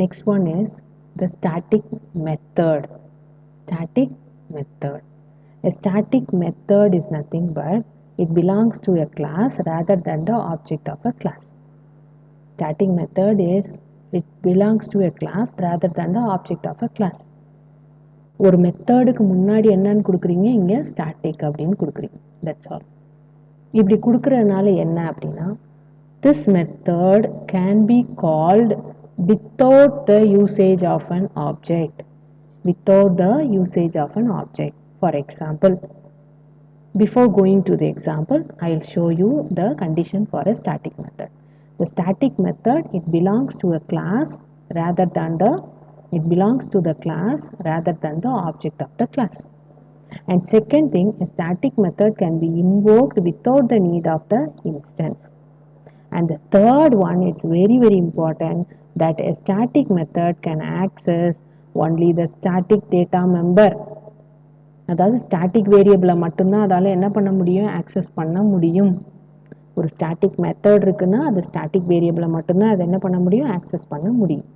Next one is the static method. Static method. A static method is nothing but it belongs to a class rather than the object of a class. Static method is it belongs to a class rather than the object of a class. ஒரு மெத்தடுக்கு முன்னாடி என்னன்னு கொடுக்குறீங்க, இங்கே static அப்படின்னு கொடுக்குறீங்க. That's all. இப்படி கொடுக்குறதுனால என்ன அப்படின்னா, this method can be called without the usage of an object. Without the usage of an object. For example, before going to the example, I will show you the condition for a static method. The static method, it belongs to a class rather than the object of the class. And second thing, a static method can be invoked without the need of the instance. And the third one, it's very very important that a static method can access only the static data member. அதாவது static வேரியபிளை மட்டும்தான் அதால் என்ன பண்ண முடியும், access பண்ண முடியும். ஒரு static method இருக்குன்னா அது ஸ்டாட்டிக் வேரியபிளை மட்டும்தான் அதை என்ன பண்ண முடியும், ஆக்சஸ் பண்ண முடியும்.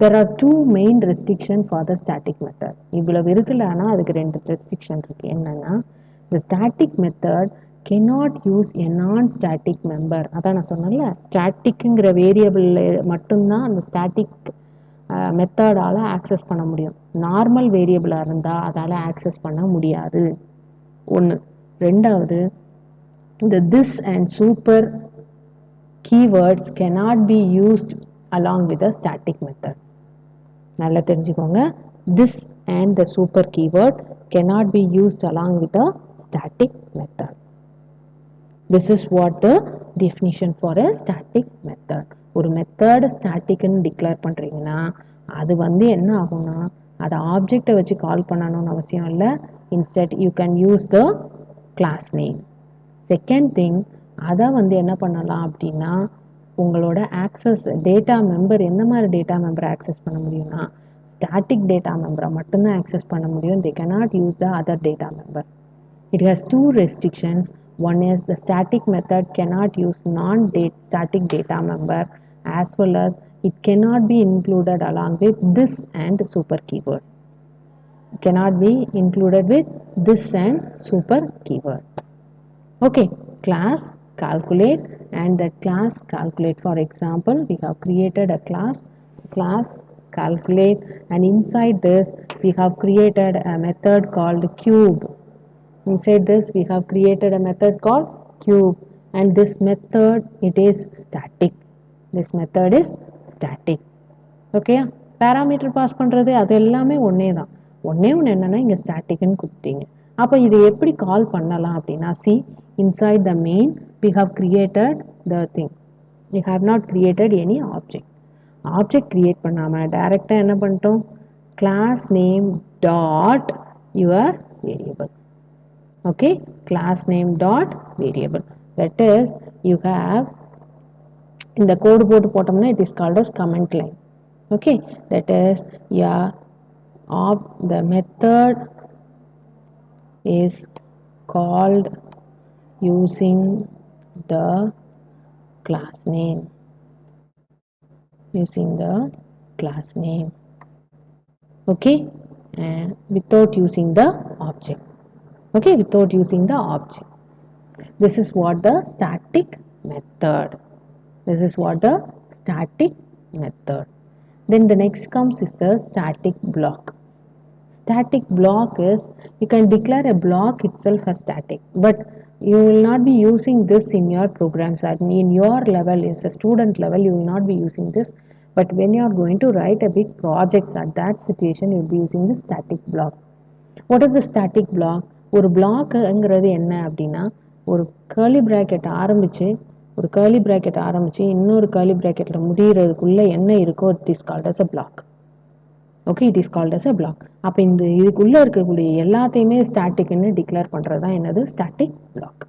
There are two main restrictions for the static method. இவ்வளவு இருக்குல்ல, ஆனால் அதுக்கு ரெண்டு ரெஸ்ட்ரிக்ஷன் இருக்கு. என்னன்னா, the static method cannot use a non-static member. அதான் நான் சொன்னேன்ல, ஸ்டாட்டிக்குங்கிற வேரியபிள் மட்டும்தான் அந்த ஸ்டாட்டிக் மெத்தடால் ஆக்சஸ் பண்ண முடியும். நார்மல் வேரியபிளாக இருந்தால் அதால் ஆக்சஸ் பண்ண முடியாது. ஒன்று. ரெண்டாவது, இந்த this and super keywords cannot be used along with the static method. நல்லா தெரிஞ்சுக்கோங்க, this and the super keyword cannot be used along with the static method. This is what the definition for a static method. ஒரு method ஸ்டாட்டிக்னு declare பண்ணுறீங்கன்னா அது என்ன ஆகும்னா, அதை ஆப்ஜெக்டை வச்சு கால் பண்ணணும்னு அவசியம் இல்லை. Instead you can use the class name. Second thing, அதை என்ன பண்ணலாம் அப்படின்னா, உங்களோட ஆக்சஸ் டேட்டா மெம்பர் எந்த மாதிரி டேட்டா மெம்பரை ஆக்சஸ் பண்ண முடியும்னா, ஸ்டாட்டிக் டேட்டா மெம்பரை மட்டும்தான் ஆக்சஸ் பண்ண முடியும். they cannot use the other data member. It has two restrictions. One is the static method cannot use non-static data member, as well as it cannot be included along with this and super keyword. It cannot be included with this and super keyword. Okay, class calculate, and that class calculate, for example, we have created a class calculate, and inside this we have created a method called cube. Inside this we have created a method called cube, and this method, it is static. This method is static. Okay, parameter pass பண்றது அது எல்லாமே ஒண்ணே தான். ஒண்ணே ஒன்று என்னன்னா, இங்க ஸ்டாட்டிக்னு கொடுத்தீங்க. அப்போ இது எப்படி கால் பண்ணலாம் அப்படின்னா, see, inside the main we have created the thing. We have not created any object. Object create பண்ணாம டைரக்டா என்ன பண்ணிட்டோம், class name dot your variable. Okay, class name dot variable. That is, you have இந்த கோடு போட்டு போட்டோம்னா it is called as comment line. Okay, that is, yeah, of the method is called using the class name. Okay, and without using the object. Okay, without using the object. This is what the static method. Then the next comes is the static block. Static block is, you can declare a block itself as static, but you will not be using this in your programs. In your level, as a student level, you will not be using this, but when you are going to write a big project, at that situation you will be using the static block. What is the static block? ஒரு பிளாக்ங்கிறது என்ன அப்படின்னா, ஒரு girly bracket ஆரம்பிச்சு இன்னொரு girly பிராக்கெட்ல முடிகிறதுக்குள்ள என்ன இருக்கோ, it is called as a block. Okay, it is called as a block. அப்போ இந்த இதுக்குள்ளே இருக்கக்கூடிய எல்லாத்தையுமே ஸ்டாட்டிக்னு டிக்ளேர் பண்ணுறது தான் என்னது, static block.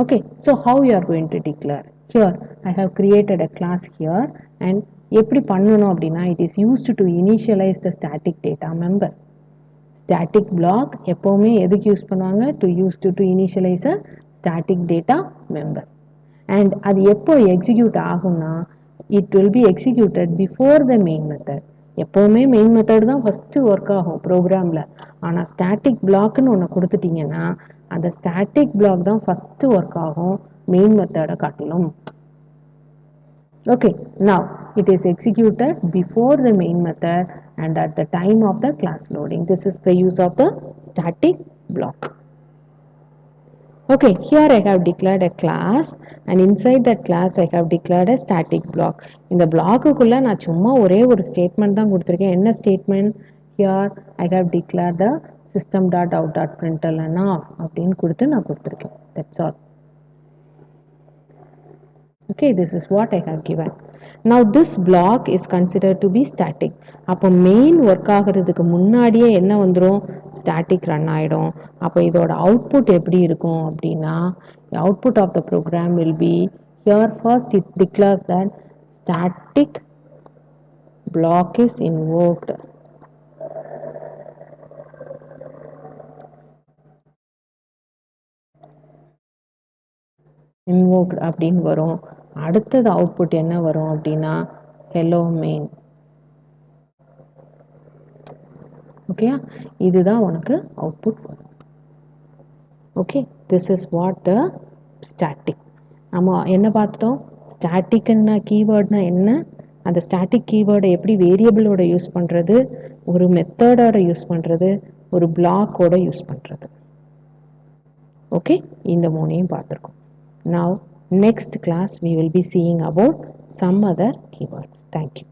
Okay, so how you are going to declare? Here I have created a class here, and எப்படி பண்ணணும் அப்படின்னா, it is used to initialise the static data member. Static block எப்போவுமே எதுக்கு யூஸ் பண்ணுவாங்க, to initialise a static data member. And அது எப்போ execute ஆகும்னா, it will be executed before the main method. எப்போவுமே மெயின் மெத்தட் தான் ஃபஸ்ட்டு ஒர்க் ஆகும் ப்ரோக்ராமில். ஆனால் ஸ்டாட்டிக் பிளாக்னு ஒன்று கொடுத்துட்டீங்கன்னா அந்த ஸ்டாட்டிக் பிளாக் தான் ஃபஸ்ட்டு ஒர்க் ஆகும் மெயின் மெத்தடை காட்டிலும். Okay, now it is executed before the main method and at the time of the class loading. This is the use of the static block. Okay, here I have declared a class and inside that class I have declared a static block. இந்த பிளாக்குக்குள்ள நான் சும்மா ஒரே ஒரு statement தான் கொடுத்துருக்கேன். என்ன statement? Here I have declared the system.out.println அப்படின்னு கொடுத்து நான் கொடுத்துருக்கேன். That's all. Okay, this is what I have given. Now this block is considered to be static. அப்போ மெயின் ஒர்க் ஆகிறதுக்கு முன்னாடியே என்ன வந்துடும்? ஸ்டாட்டிக் ரன் ஆகிடும். அப்போ இதோட அவுட்புட் எப்படி இருக்கும் அப்படின்னா, output of the program will be here first it declares that static block is invoked. invoked அப்படின்னு வரும். அடுத்தது அவுட்புட் என்ன வரும் அப்படின்னா hello main. ஓகே, இதுதான் உனக்கு அவுட்புட் வரும். Okay, this is what the static. நம்ம என்ன பார்த்துட்டோம்? ஸ்டாட்டிக்னா கீவேர்ட்னா என்ன, அந்த ஸ்டாட்டிக் கீவேர்டை எப்படி வேரியபிளோட யூஸ் பண்ணுறது, ஒரு மெத்தடோட யூஸ் பண்ணுறது, ஒரு பிளாக்கோட யூஸ் பண்ணுறது. ஓகே, இந்த மூணையும் பார்த்துருக்கோம். Now next class we will be seeing about some other keywords. Thank you.